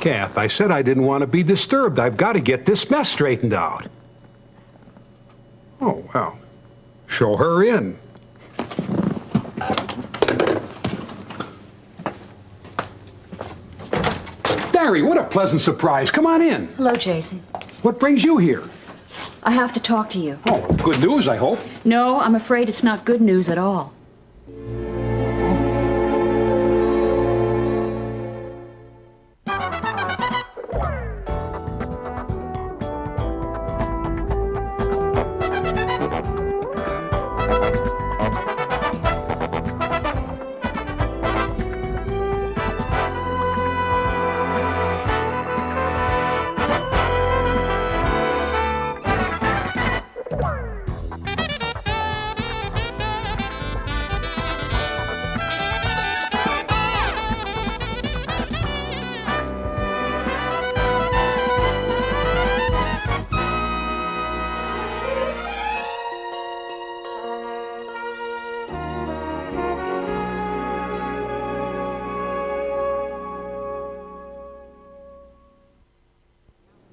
Kath. I said I didn't want to be disturbed. I've got to get this mess straightened out. Oh, well, show her in. Mary, what a pleasant surprise. Come on in. Hello, Jason. What brings you here? I have to talk to you. Oh, good news, I hope. No, I'm afraid it's not good news at all.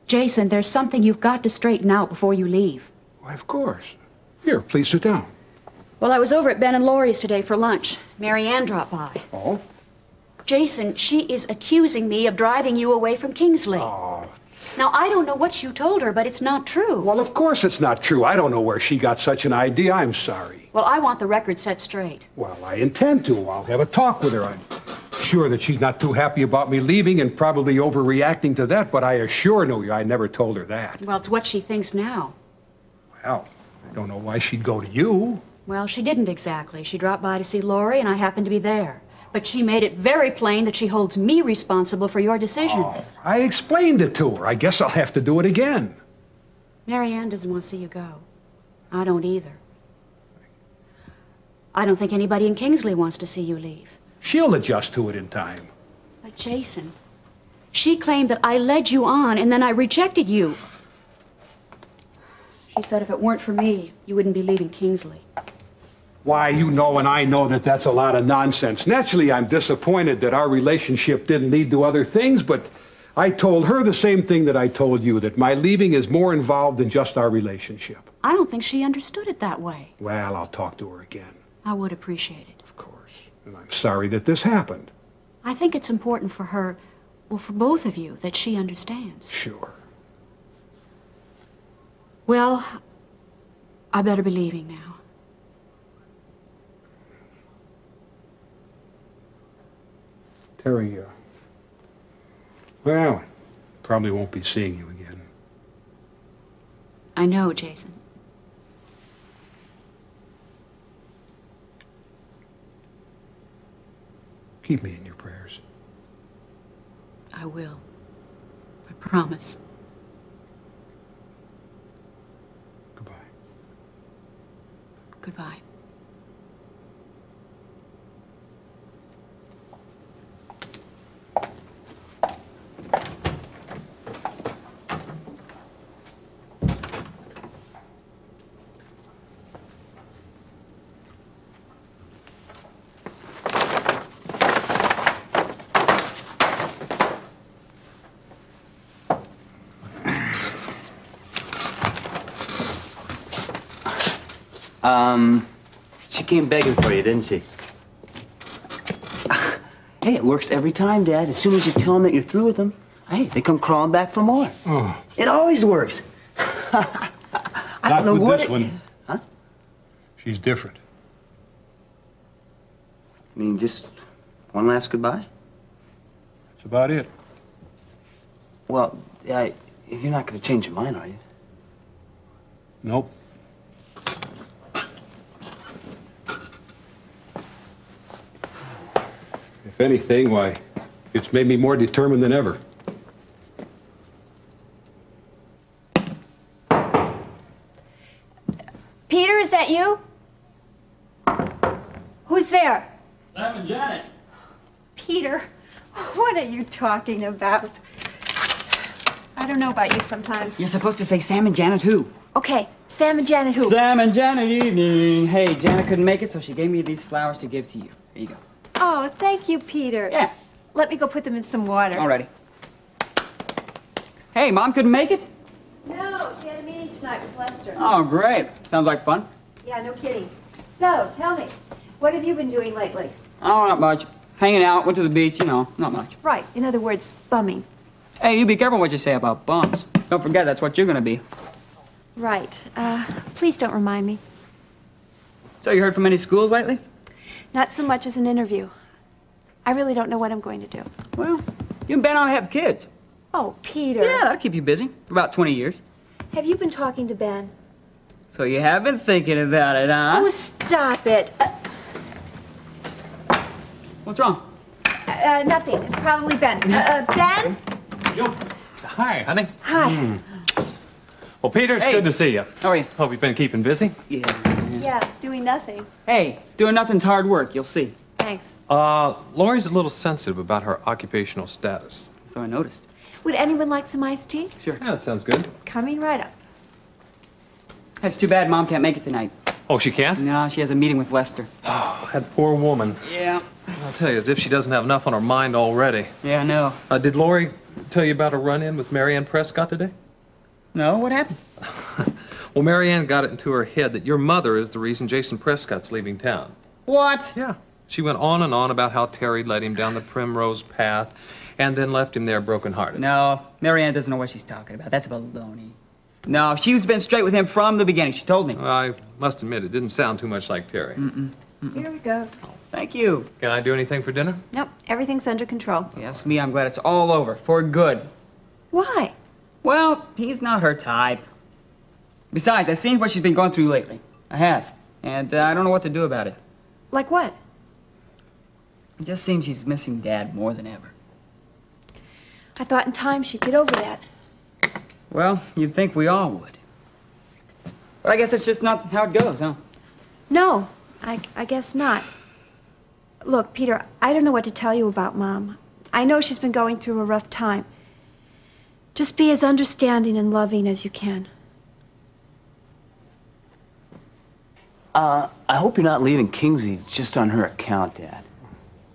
Jason, there's something you've got to straighten out before you leave. Why, of course. Here, please sit down. Well, I was over at Ben and Laurie's today for lunch. Mary Ann dropped by. Oh? Jason, she is accusing me of driving you away from Kingsley. Oh. Now, I don't know what you told her, but it's not true. Well, of course it's not true. I don't know where she got such an idea. I'm sorry. Well, I want the record set straight. Well, I intend to. I'll have a talk with her. I'm sure that she's not too happy about me leaving and probably overreacting to that, but I assure you I never told her that. Well, it's what she thinks now. Well, I don't know why she'd go to you. Well, she didn't exactly. She dropped by to see Laurie, and I happened to be there. But she made it very plain that she holds me responsible for your decision. Oh, I explained it to her. I guess I'll have to do it again. Mary Ann doesn't want to see you go. I don't either. I don't think anybody in Kingsley wants to see you leave. She'll adjust to it in time. But Jason, she claimed that I led you on and then I rejected you. She said if it weren't for me, you wouldn't be leaving Kingsley. Why, you know and I know that that's a lot of nonsense. Naturally, I'm disappointed that our relationship didn't lead to other things, but I told her the same thing that I told you, that my leaving is more involved than just our relationship. I don't think she understood it that way. Well, I'll talk to her again. I would appreciate it. Of course. And I'm sorry that this happened. I think it's important for her, well, for both of you, that she understands. Sure. Well, I better be leaving now. Terry, well, probably won't be seeing you again. I know, Jason. Keep me in your prayers. I will. I promise. Goodbye. Goodbye. She came begging for you, didn't she? Hey, it works every time, Dad. As soon as you tell them that you're through with them, hey, they come crawling back for more. Oh. It always works. I don't know Not with what this one. Huh? She's different. I mean, just one last goodbye? That's about it. Well, you're not going to change your mind, are you? Nope. If anything, why, it's made me more determined than ever. Peter, is that you? Who's there? Sam and Janet. Peter, what are you talking about? I don't know about you sometimes. You're supposed to say Sam and Janet who? Okay, Sam and Janet who? Sam and Janet evening. Hey, Janet couldn't make it, so she gave me these flowers to give to you. Here you go. Oh, thank you, Peter. Yeah. Let me go put them in some water. Alrighty. Hey, Mom couldn't make it? No, she had a meeting tonight with Lester. Oh, great. Sounds like fun. Yeah, no kidding. So, tell me, what have you been doing lately? Oh, not much. Hanging out, went to the beach, you know, not much. Right, in other words, bumming. Hey, you be careful what you say about bums. Don't forget, that's what you're gonna be. Right. Please don't remind me. So, you heard from any schools lately? Not so much as an interview. I really don't know what I'm going to do. Well, you and Ben ought to have kids. Oh, Peter. Yeah, that'll keep you busy for about 20 years. Have you been talking to Ben? So you have been thinking about it, huh? Oh, stop it. What's wrong? Nothing. It's probably Ben. Ben? Hi, honey. Hi. Well, Peter, it's Hey. good to see you. How are you? Hope you've been keeping busy. Yeah. Yeah, doing nothing. Hey, doing nothing's hard work, you'll see. Thanks. Lori's a little sensitive about her occupational status. So I noticed. Would anyone like some iced tea? Sure. Yeah, that sounds good. Coming right up. It's too bad Mom can't make it tonight. Oh, she can't? No, she has a meeting with Lester. Oh, that poor woman. Yeah. I'll tell you, as if she doesn't have enough on her mind already. Yeah, I know. Did Lori tell you about a run-in with Marianne Prescott today? No, what happened? Well, Marianne got it into her head that your mother is the reason Jason Prescott's leaving town. What? Yeah. She went on and on about how Terry led him down the primrose path and then left him there brokenhearted. No, Marianne doesn't know what she's talking about. That's baloney. No, she's been straight with him from the beginning. She told me. I must admit, it didn't sound too much like Terry. Here we go. Thank you. Can I do anything for dinner? Nope, everything's under control. Yes, me, I'm glad it's all over. For good. Why? Well, he's not her type. Besides, I've seen what she's been going through lately. I have. And I don't know what to do about it. Like what? It just seems she's missing Dad more than ever. I thought in time she'd get over that. Well, you'd think we all would. But I guess it's just not how it goes, huh? No, I guess not. Look, Peter, I don't know what to tell you about Mom. I know she's been going through a rough time. Just be as understanding and loving as you can. I hope you're not leaving Kingsley just on her account, Dad.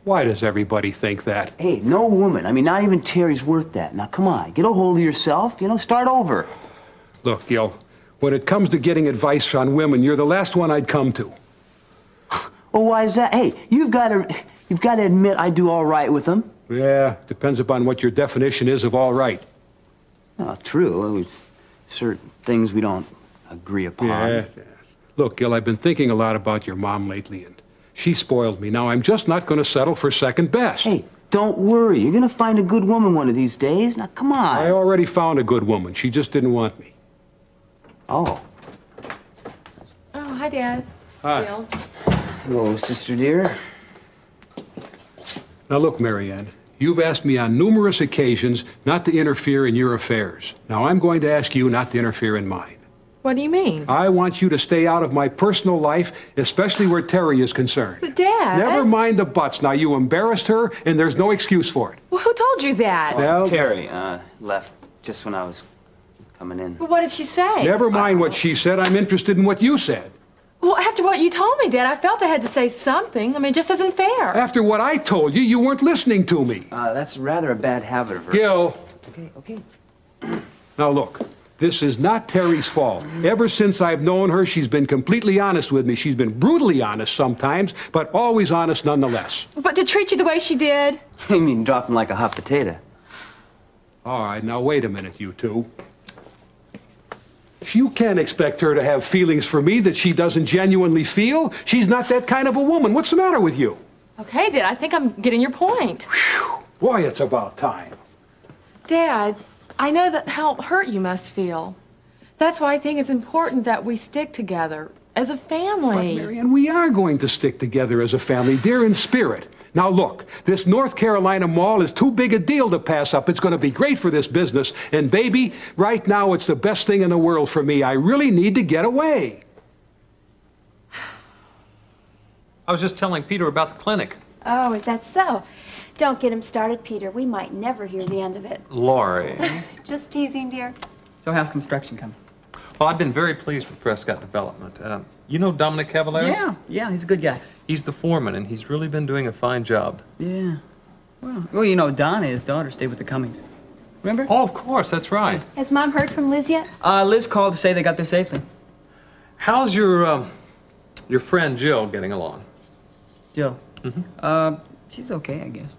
Why does everybody think that? Hey, no woman. I mean, not even Terry's worth that. Now, come on. Get a hold of yourself. You know, start over. Look, Gil, when it comes to getting advice on women, you're the last one I'd come to. Oh, why is that? Hey, you've got to admit I do all right with them. Yeah, depends upon what your definition is of all right. Oh, true. There's certain things we don't agree upon. Yes. Look, Gil, I've been thinking a lot about your mom lately, and she spoiled me. Now, I'm just not going to settle for second best. Hey, don't worry. You're going to find a good woman one of these days. Now, come on. I already found a good woman. She just didn't want me. Oh. Oh, hi, Dad. Hi. Bill. Hello, sister dear. Now, look, Marianne, you've asked me on numerous occasions not to interfere in your affairs. Now, I'm going to ask you not to interfere in mine. What do you mean? I want you to stay out of my personal life, especially where Terry is concerned. But, Dad... Never mind the buts. Now, you embarrassed her, and there's no excuse for it. Well, who told you that? Well, Terry left just when I was coming in. Well, what did she say? never mind what she said. I'm interested in what you said. Well, after what you told me, Dad, I felt I had to say something. I mean, it just isn't fair. After what I told you, you weren't listening to me. That's rather a bad habit of hers. Gil, Okay. now look, this is not Terry's fault. Ever since I've known her, she's been completely honest with me. She's been brutally honest sometimes, but always honest nonetheless. But to treat you the way she did... I mean, drop him like a hot potato. All right, now wait a minute, you two. You can't expect her to have feelings for me that she doesn't genuinely feel. She's not that kind of a woman. What's the matter with you? Okay, Dad, I think I'm getting your point. Boy, it's about time. Dad, I know that how hurt you must feel. That's why I think it's important that we stick together as a But, family. Marianne, we are going to stick together as a family, dear in spirit. Now, look, this North Carolina mall is too big a deal to pass up. It's going to be great for this business. And, baby, right now it's the best thing in the world for me. I really need to get away. I was just telling Peter about the clinic. Oh, is that so? Don't get him started, Peter. We might never hear the end of it. Lori. Just teasing, dear. So how's construction coming? Well, I've been very pleased with Prescott Development. You know Dominic Cavaleros? Yeah, he's a good guy. He's the foreman, and he's really been doing a fine job. Yeah. Well, you know, Donna, his daughter, stayed with the Cummings. Remember? Oh, of course, that's right. Has Mom heard from Liz yet? Liz called to say they got there safely. How's your friend Jill getting along? Jill? She's okay, I guess.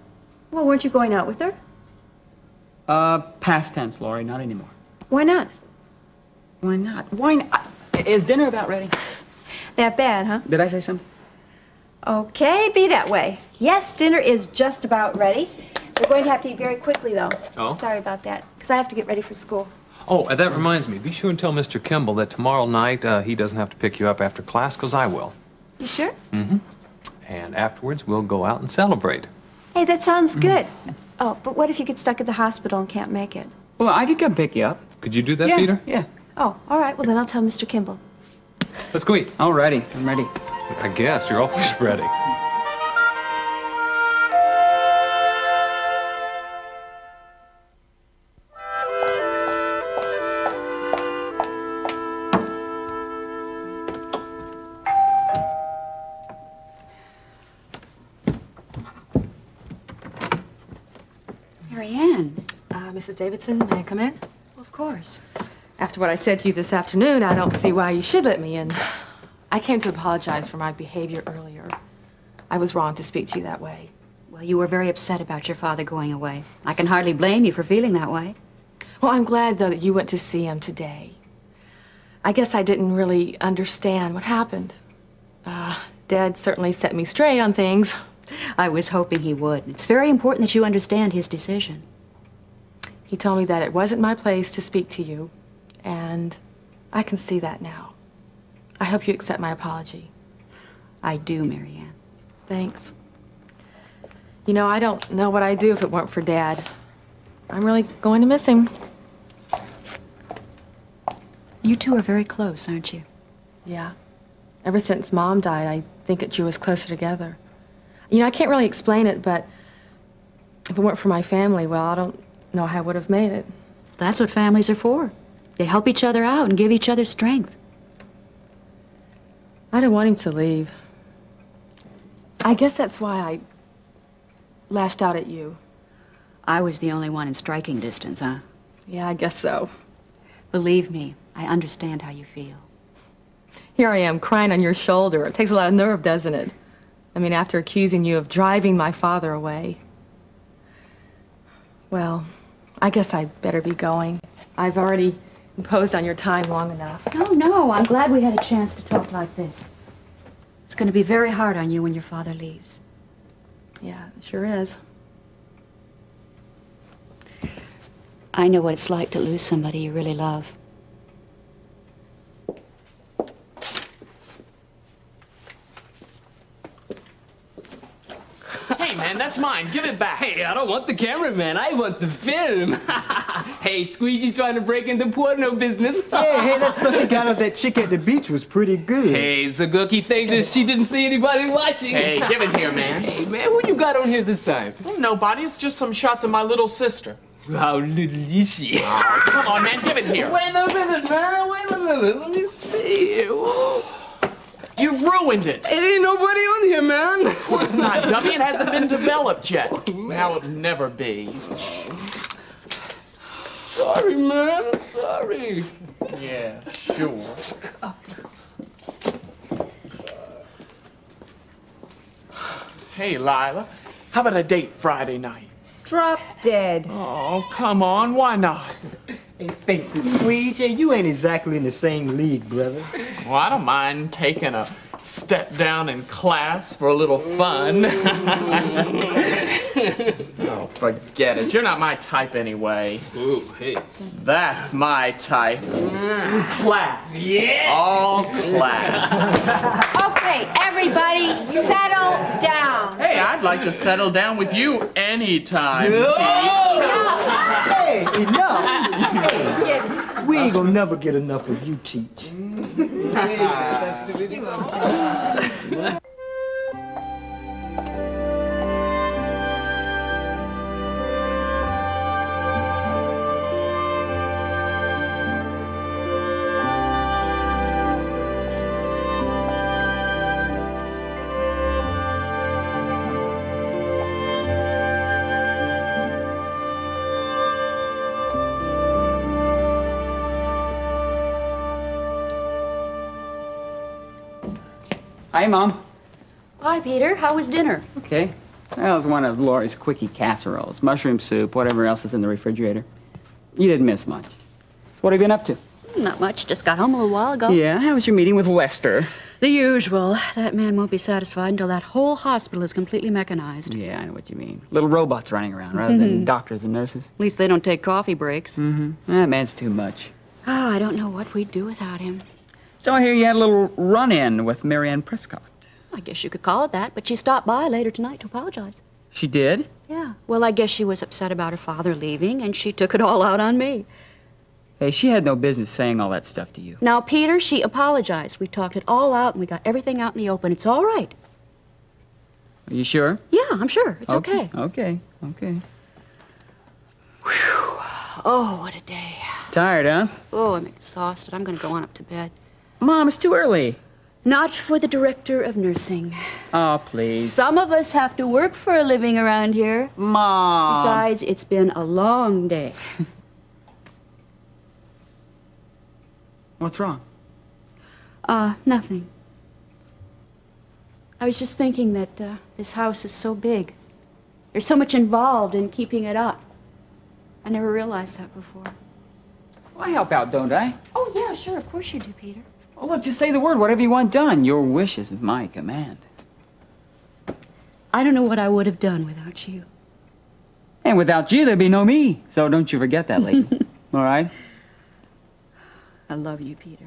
Well, weren't you going out with her? Past tense, Laurie, not anymore. Why not? Why not? Why not? Is dinner about ready? That bad, huh? Did I say something? Okay, be that way. Yes, dinner is just about ready. We're going to have to eat very quickly, though. Oh? Sorry about that, because I have to get ready for school. Oh, and that reminds me. Be sure and tell Mr. Kimball that tomorrow night he doesn't have to pick you up after class, because I will. You sure? And afterwards, we'll go out and celebrate. Hey, that sounds good. Oh, but what if you get stuck at the hospital and can't make it? Well, I could come pick you up. Could you do that, Yeah, Peter? yeah. Oh, all right. Well, then I'll tell Mr. Kimball. Let's go eat. Alrighty, I'm ready. I guess. You're always ready. Marianne, Mrs. Davidson, may I come in? Well, of course. After what I said to you this afternoon, I don't see why you should let me in. I came to apologize for my behavior earlier. I was wrong to speak to you that way. Well, you were very upset about your father going away. I can hardly blame you for feeling that way. Well, I'm glad, though, that you went to see him today. I guess I didn't really understand what happened. Dad certainly set me straight on things. I was hoping he would. It's very important that you understand his decision. He told me that it wasn't my place to speak to you, and I can see that now. I hope you accept my apology. I do, Marianne. Thanks. You know, I don't know what I'd do if it weren't for Dad. I'm really going to miss him. You two are very close, aren't you? Yeah. Ever since Mom died, I think it drew us closer together. You know, I can't really explain it, but if it weren't for my family, well, I don't know how I would have made it. That's what families are for. They help each other out and give each other strength. I didn't want him to leave. I guess that's why I lashed out at you. I was the only one in striking distance, huh? Yeah, I guess so. Believe me, I understand how you feel. Here I am crying on your shoulder. It takes a lot of nerve, doesn't it? I mean, after accusing you of driving my father away. Well, I guess I'd better be going. I've already imposed on your time long enough. No, I'm glad we had a chance to talk like this. It's going to be very hard on you when your father leaves. Yeah, it sure is. I know what it's like to lose somebody you really love. Hey, man, that's mine. Give it back. Hey, I don't want the cameraman. I want the film. Hey, Squeegee's trying to break into porno business. Hey, that stuff he got of that chick at the beach was pretty good. Hey, Zaguki thinks that she didn't see anybody watching. Hey, give it here, man. Hey, man, who you got on here this time? Well, nobody. It's just some shots of my little sister. How little is she? Oh, come on, man. Give it here. Wait a minute, man. Wait a minute. Let me see. Whoa. You've ruined it. It ain't nobody on here, man. Of course not, dummy. It hasn't been developed yet. Now it'll never be. Sorry, man. I'm sorry. Yeah, sure. Hey, Lila. How about a date Friday night? Drop dead. Oh, come on. Why not? Hey, face it, Squeegee, you ain't exactly in the same league, brother. Well, I don't mind taking a step down in class for a little fun. Oh, forget it. You're not my type anyway. Ooh, hey. That's my type. Class. Yeah. All class. Okay, everybody, settle down. Hey, I'd like to settle down with you anytime, Teach. Hey, enough. Kids. We ain't gonna never get enough of you, Teach. Hi, Mom. Hi, Peter. How was dinner? Okay. That was one of Laurie's quickie casseroles, mushroom soup, whatever else is in the refrigerator. You didn't miss much. So what have you been up to? Not much. Just got home a little while ago. Yeah, how was your meeting with Lester? The usual. That man won't be satisfied until that whole hospital is completely mechanized. Yeah, I know what you mean. Little robots running around rather than doctors and nurses. At least they don't take coffee breaks. That man's too much. Oh, I don't know what we'd do without him. So I hear you had a little run-in with Marianne Prescott. I guess you could call it that, but she stopped by later tonight to apologize. She did? Yeah. Well, I guess she was upset about her father leaving, and she took it all out on me. Hey, she had no business saying all that stuff to you. Now, Peter, she apologized. We talked it all out, and we got everything out in the open. It's all right. Are you sure? Yeah, I'm sure. It's okay. Okay. Oh, what a day. Tired, huh? Oh, I'm exhausted. I'm going to go on up to bed. Mom, it's too early. Not for the director of nursing. Oh, please. Some of us have to work for a living around here. Mom. Besides, it's been a long day. What's wrong? Nothing. I was just thinking that this house is so big. There's so much involved in keeping it up. I never realized that before. Well, I help out, don't I? Oh, yeah, sure. Of course you do, Peter. Oh, look, just say the word, whatever you want done. Your wish is my command. I don't know what I would have done without you. And without you, there'd be no me. So don't you forget that, lady. All right? I love you, Peter.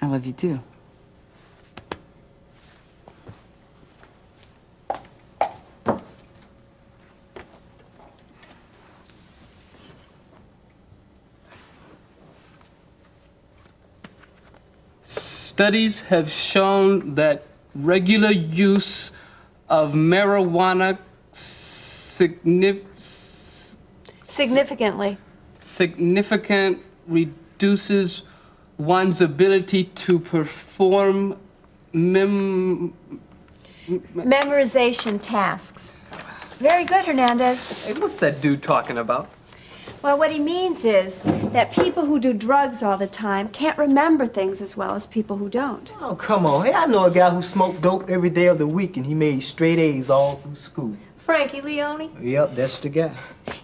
I love you, too. Studies have shown that regular use of marijuana Significantly. significant reduces one's ability to perform Memorization tasks. Very good, Hernandez. Hey, what's that dude talking about? Well, what he means is that people who do drugs all the time can't remember things as well as people who don't. Oh, come on. Hey, I know a guy who smoked dope every day of the week and he made straight A's all through school. Frankie Leone? Yep, that's the guy.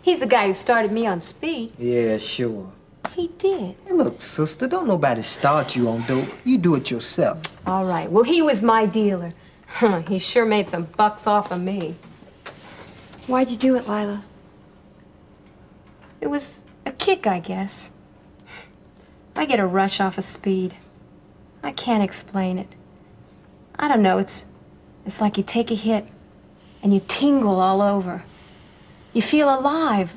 He's the guy who started me on speed. Yeah, sure. He did. Hey, look, sister, don't nobody start you on dope. You do it yourself. All right. Well, he was my dealer. He sure made some bucks off of me. Why'd you do it, Lila? It was a kick, I guess. I get a rush off of speed. I can't explain it. I don't know, it's like you take a hit and you tingle all over. You feel alive.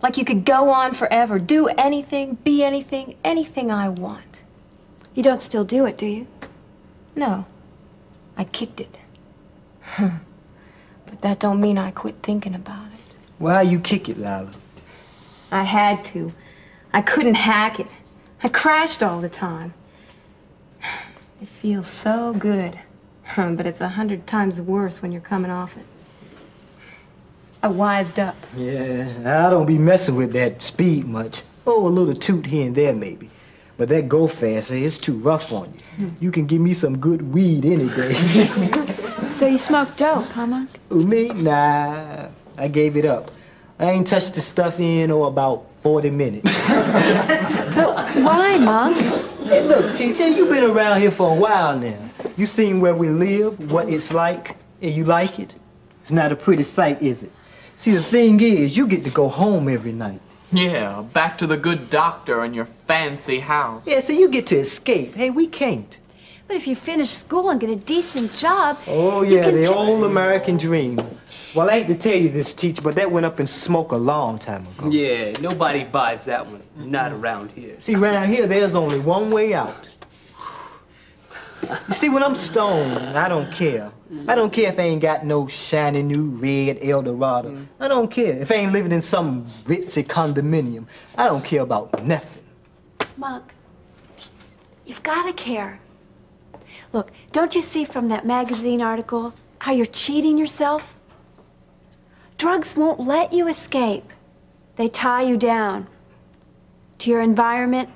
Like you could go on forever, do anything, be anything, anything I want. You don't still do it, do you? No. I kicked it. But that don't mean I quit thinking about it. Why you kick it, Lila? I had to. I couldn't hack it. I crashed all the time. It feels so good. But it's 100 times worse when you're coming off it. I wised up. Yeah, I don't be messing with that speed much. Oh, a little toot here and there maybe. But that go fast, it's too rough on you. You can give me some good weed any day. So you smoke dope, huh, Monk? Who, me? Nah, I gave it up. I ain't touched the stuff in about 40 minutes. But why, Monk? Hey, look, teacher, you been around here for a while now. You seen where we live, what it's like, and you like it? It's not a pretty sight, is it? See, the thing is, you get to go home every night. Yeah, back to the good doctor and your fancy house. Yeah, so you get to escape. Hey, we can't. But if you finish school and get a decent job... Oh, yeah, the old American dream. Well, I hate to tell you this, teacher, but that went up in smoke a long time ago. Yeah, nobody buys that one. Not around here. See, around here, there's only one way out. You see, when I'm stoned, I don't care. I don't care if I ain't got no shiny new red Eldorado. I don't care if I ain't living in some ritzy condominium. I don't care about nothing. Monk, you've got to care. Look, don't you see from that magazine article how you're cheating yourself? Drugs won't let you escape. They tie you down to your environment,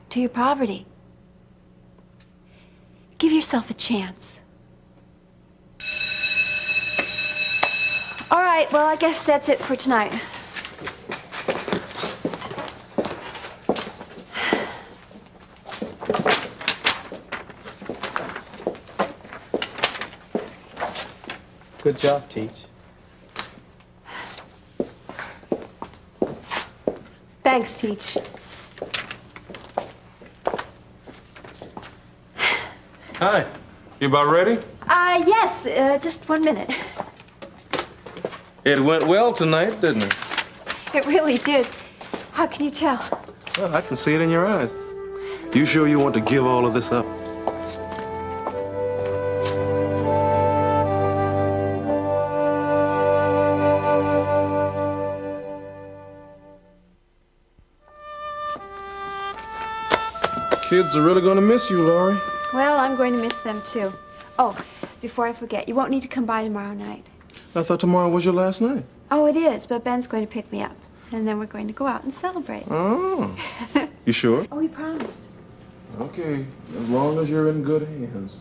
to your poverty. Give yourself a chance. All right, well, I guess that's it for tonight. Good job, Teach. Thanks, Teach. Hi. You about ready? Yes, just 1 minute. It went well tonight, didn't it? It really did. How can you tell? Well, I can see it in your eyes. You sure you want to give all of this up? Kids are really going to miss you, Laurie. Well, I'm going to miss them, too. Oh, before I forget, you won't need to come by tomorrow night. I thought tomorrow was your last night. Oh, it is, but Ben's going to pick me up. And then we're going to go out and celebrate. Oh. You sure? Oh, he promised. Okay, as long as you're in good hands.